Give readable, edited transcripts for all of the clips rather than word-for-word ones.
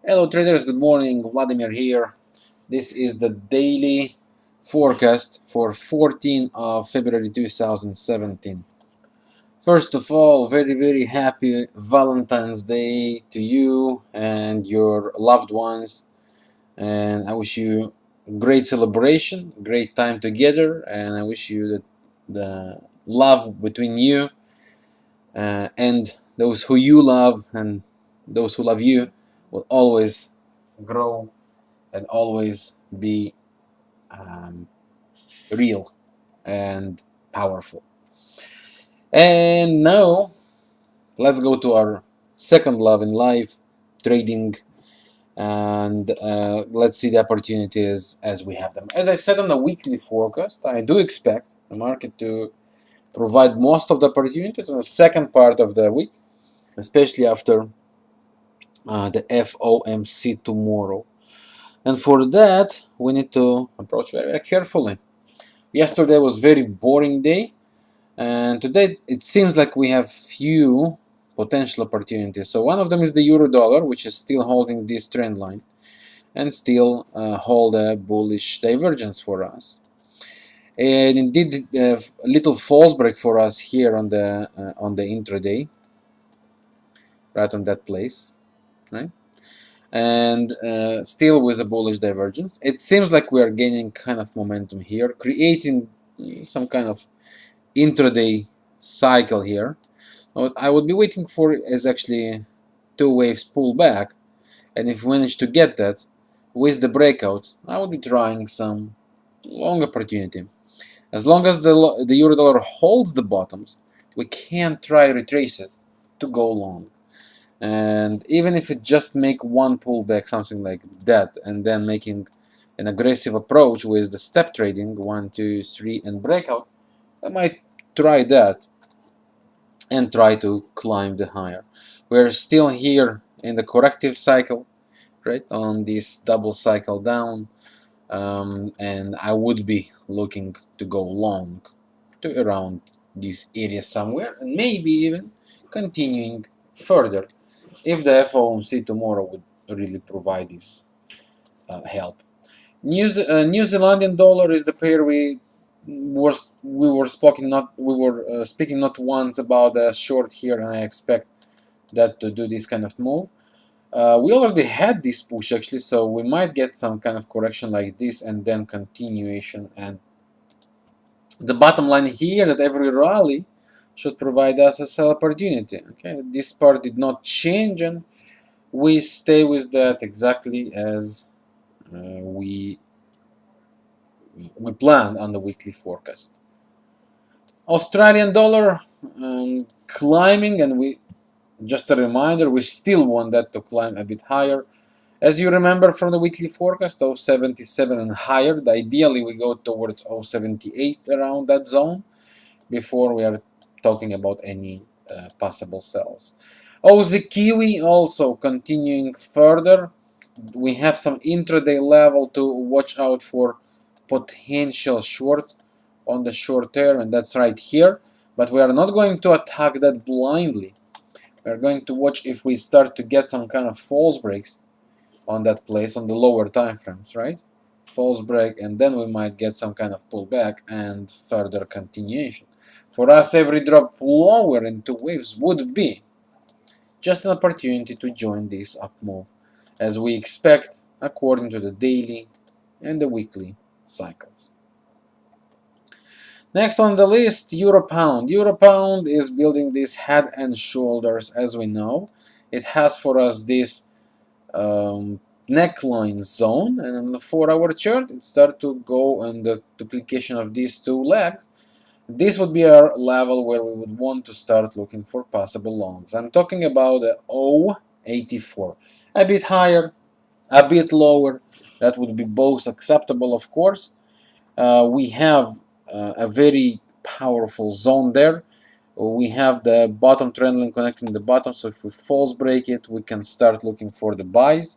Hello traders, good morning. Vladimir here. This is the daily forecast for 14th of February 2017. First of all, very happy Valentine's Day to you and your loved ones, and I wish you great celebration, great time together, and I wish you the love between you and those who you love and those who love you will always grow and always be real and powerful. And now let's go to our second love in life, trading, and let's see the opportunities as we have them. As I said on the weekly forecast, I do expect the market to provide most of the opportunities in the second part of the week, especially after the FOMC tomorrow. And for that, we need to approach very carefully. Yesterday was very boring day, and today it seems like we have few potential opportunities. So one of them is the euro dollar, which is still holding this trend line and still hold a bullish divergence for us. And indeed, a little false break for us here on the intraday, right on that place, right? And still with a bullish divergence. It seems like we are gaining kind of momentum here, creating some kind of intraday cycle here. What I would be waiting for is actually two waves pull back, and if we manage to get that with the breakout, I would be trying some long opportunity. As long as the euro dollar holds the bottoms, we can try retraces to go long. And even if it just make one pullback, something like that, and then making an aggressive approach with the step trading 1, 2, 3 and breakout, I might try that and try to climb the higher. We're still here in the corrective cycle, right, on this double cycle down, and I would be looking to go long to around this area somewhere, and maybe even continuing further if the FOMC tomorrow would really provide this help. New Zealandian dollar is the pair we were speaking not once about a short here, and I expect that to do this kind of move. We already had this push actually, so we might get some kind of correction like this and then continuation. And the bottom line here that every rally should provide us a sell opportunity. Okay, this part did not change, and we stay with that exactly as we planned on the weekly forecast. Australian dollar climbing, and we just a reminder, we still want that to climb a bit higher. As you remember from the weekly forecast, 0.77 and higher. Ideally, we go towards 0.78 around that zone before we are talking about any possible sells. Aussie Kiwi also continuing further. We have some intraday level to watch out for potential short on the short term, and that's right here. But we are not going to attack that blindly. We are going to watch if we start to get some kind of false breaks on that place on the lower time frames, right? False break, and then we might get some kind of pullback and further continuation. For us, every drop lower into waves would be just an opportunity to join this up move, as we expect according to the daily and the weekly cycles. Next on the list, Euro Pound. Euro Pound is building this head and shoulders, as we know. It has for us this neckline zone, and on the 4-hour chart it started to go on the duplication of these two legs. This would be our level where we would want to start looking for possible longs. I'm talking about the 0.84, a bit higher, a bit lower. That would be both acceptable, of course. We have a very powerful zone there. We have the bottom trend line connecting the bottom, so if we false break it, we can start looking for the buys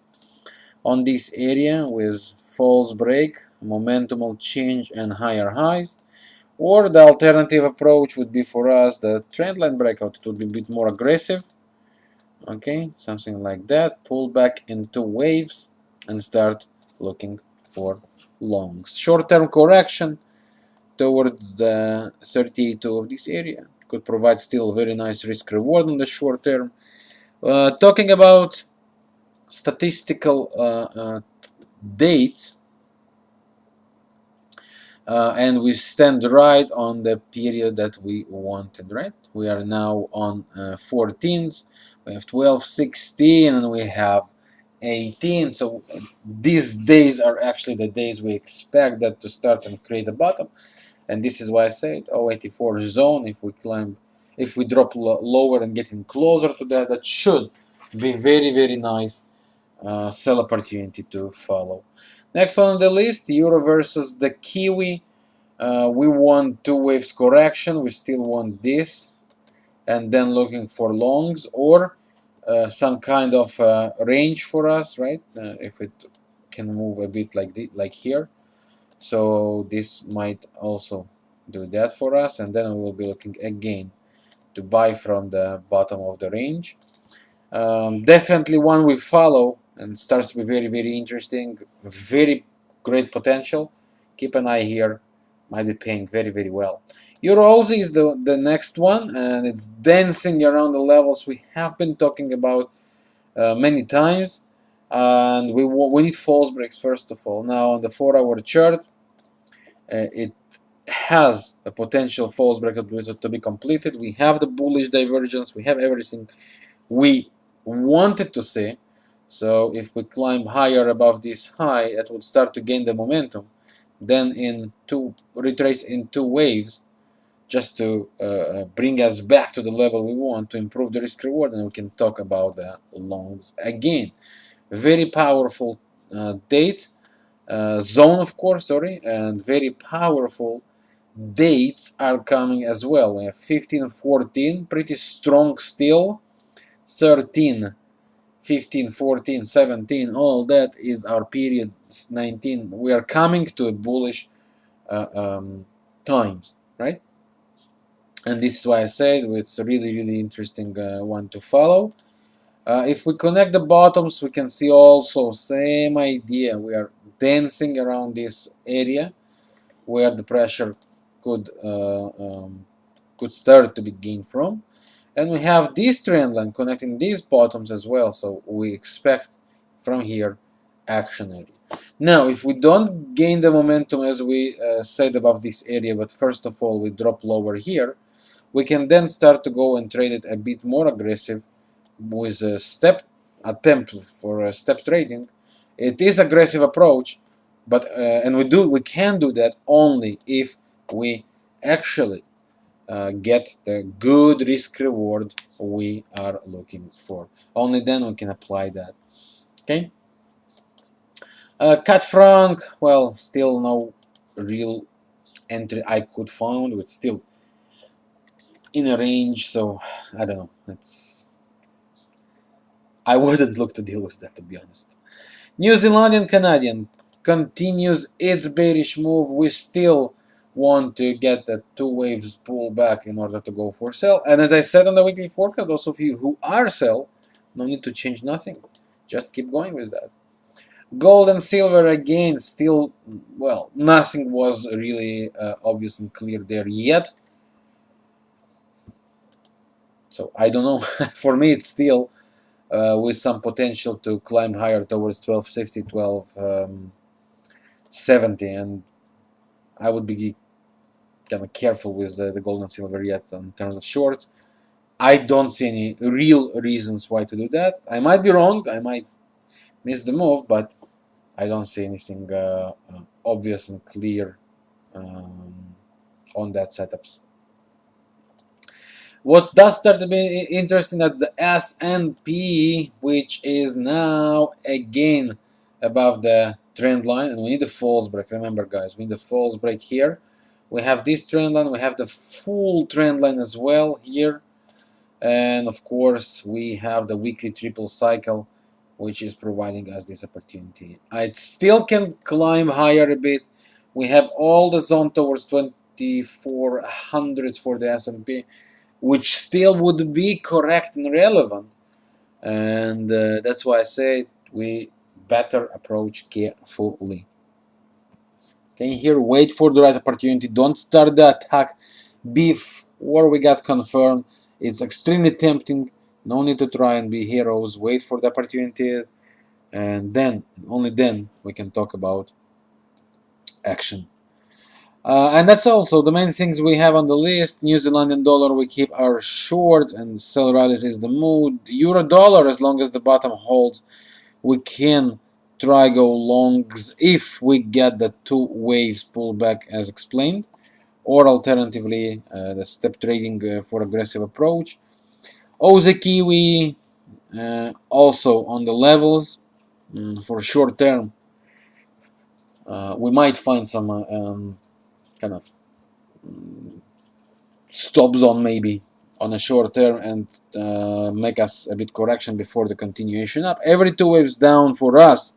on this area with false break, momentum change and higher highs. Or the alternative approach would be for us the trend line breakout. It would be a bit more aggressive Okay, something like that. Pull back into waves and start looking for longs. Short-term correction towards the 32 of this area could provide still very nice risk reward on the short term. Talking about statistical dates, and we stand right on the period that we wanted, right? We are now on 14th, we have 12, 16, and we have 18. So these days are actually the days we expect that to start and create a bottom. And this is why I said 084 zone. If we climb, if we drop lower and getting closer to that, that should be very, very nice sell opportunity to follow. Next one on the list, Euro versus the Kiwi. We want two waves correction. We still want this, and then looking for longs or some kind of range for us, right? If it can move a bit like here, so this might also do that for us, and then we will be looking again to buy from the bottom of the range. Definitely one we follow and starts to be very, very interesting, very great potential. Keep an eye here, might be paying very, very well. Euro Aussie is the next one, and it's dancing around the levels we have been talking about many times. And we need false breaks first of all. Now on the 4-hour chart, it has a potential false break to be completed. We have the bullish divergence. We have everything we wanted to see. So if we climb higher above this high, it would start to gain the momentum. Then retrace in two waves, just to bring us back to the level we want to improve the risk reward, and we can talk about the longs again. Very powerful date zone, of course, sorry, and very powerful dates are coming as well. We have 15, 14, pretty strong still. 13, 15, 14, 17, all that is our period. 19, we are coming to a bullish times, right? And this is why I said it's a really, really interesting one to follow. If we connect the bottoms, we can see also same idea. We are dancing around this area where the pressure could start to be gained from. And we have this trend line connecting these bottoms as well, so we expect from here action area. Now, if we don't gain the momentum as we said above this area, but first of all we drop lower here, we can then start to go and trade it a bit more aggressive with a step attempt for a step trading. It is aggressive approach, but and we can do that only if we actually get the good risk reward we are looking for. Only then we can apply that. Okay. Cat franc, well, still no real entry I could find. It's still in a range, so I don't know. I wouldn't look to deal with that, to be honest. New Zealandian Canadian continues its bearish move. We still want to get the two waves pull back in order to go for sell. And as I said on the weekly forecast, those of you who are sell, no need to change nothing. Just keep going with that. Gold and silver again, still, well, nothing was really obvious and clear there yet. So I don't know. For me, it's still with some potential to climb higher towards 1260, 1270, and I would be kind of careful with the gold and silver yet in terms of short. I don't see any real reasons why to do that. I might be wrong, I might miss the move, but I don't see anything obvious and clear on that setups. What does start to be interesting at the S&P, which is now again above the trend line, and we need a false break. Remember, guys, we need a false break here. We have this trend line, we have the full trend line as well here, and of course we have the weekly triple cycle, which is providing us this opportunity. It still can climb higher a bit. We have all the zone towards 2400s for the S&P, which still would be correct and relevant and that's why I say we better approach carefully. Can you hear? Wait for the right opportunity. Don't start the attack before we got confirmed. It's extremely tempting. No need to try and be heroes. Wait for the opportunities, and then, only then, we can talk about action. And that's also the main things we have on the list. New Zealandian dollar, we keep our short, and sell rallies is the mood. Euro dollar, as long as the bottom holds, we can try go longs if we get the two waves pullback as explained, or alternatively the step trading for aggressive approach. Oz Kiwi also on the levels for short term. We might find some kind of stop zone maybe on a short term and make us a bit correction before the continuation up. Every two waves down for us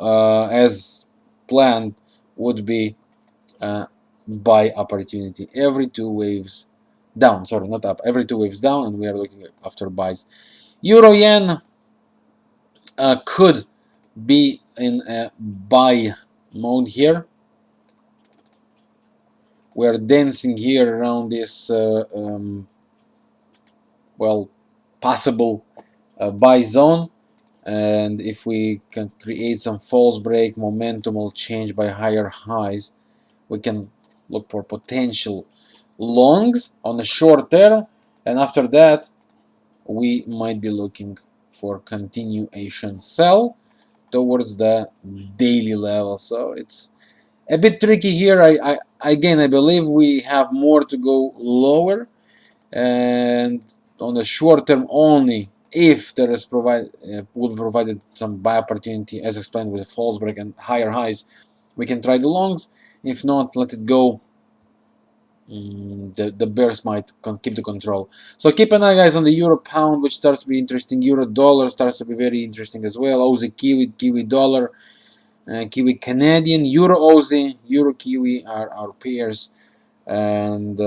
as planned would be buy opportunity. Every two waves down, sorry, not up, every two waves down, and we are looking after buys. Euro yen could be in a buy mode here. We're dancing here around this well, possible buy zone, and if we can create some false break, momentum will change by higher highs. We can look for potential longs on the short term, and after that we might be looking for continuation sell towards the daily level. So it's a bit tricky here. I again, I believe we have more to go lower, and on the short term only, if there is would provided some buy opportunity as explained with a false break and higher highs, we can try the longs. If not, let it go. The bears might keep the control. So keep an eye, guys, on the euro pound, which starts to be interesting. Euro dollar starts to be very interesting as well. Aussie Kiwi, Kiwi dollar, Kiwi Canadian, Euro Aussie, Euro Kiwi are our pairs, and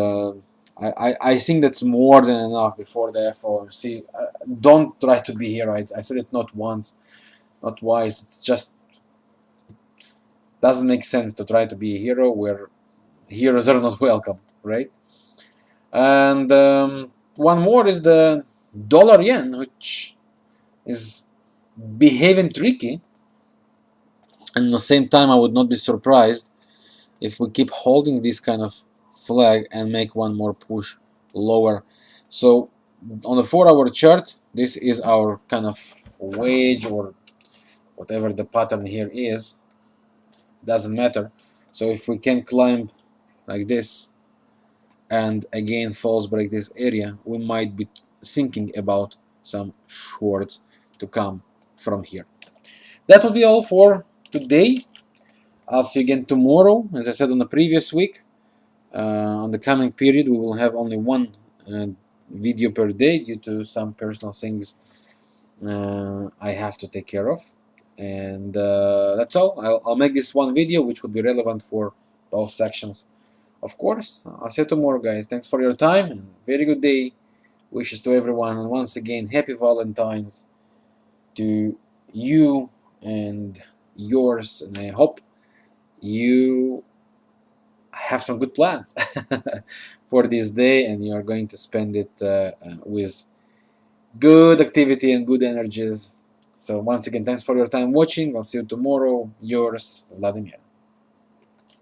I think that's more than enough before the FOMC. Don't try to be here. I said it not once, not twice. It's just doesn't make sense to try to be a hero where heroes are not welcome, right? And one more is the dollar yen, which is behaving tricky. And at the same time, I would not be surprised if we keep holding this kind of flag and make one more push lower. So on the 4-hour chart, this is our kind of wedge or whatever the pattern here is. Doesn't matter. So if we can climb like this and again falls break this area, we might be thinking about some shorts to come from here. That will be all for today. I'll see you again tomorrow. As I said on the previous week, on the coming period, we will have only one video per day due to some personal things I have to take care of. And that's all. I'll make this one video which would be relevant for both sections. Of course, I'll see you tomorrow, guys. Thanks for your time and very good day. Wishes to everyone. And once again, happy Valentine's to you and yours. And I hope you have some good plans for this day and you are going to spend it with good activity and good energies. So once again, thanks for your time watching. I'll see you tomorrow. Yours, Vladimir.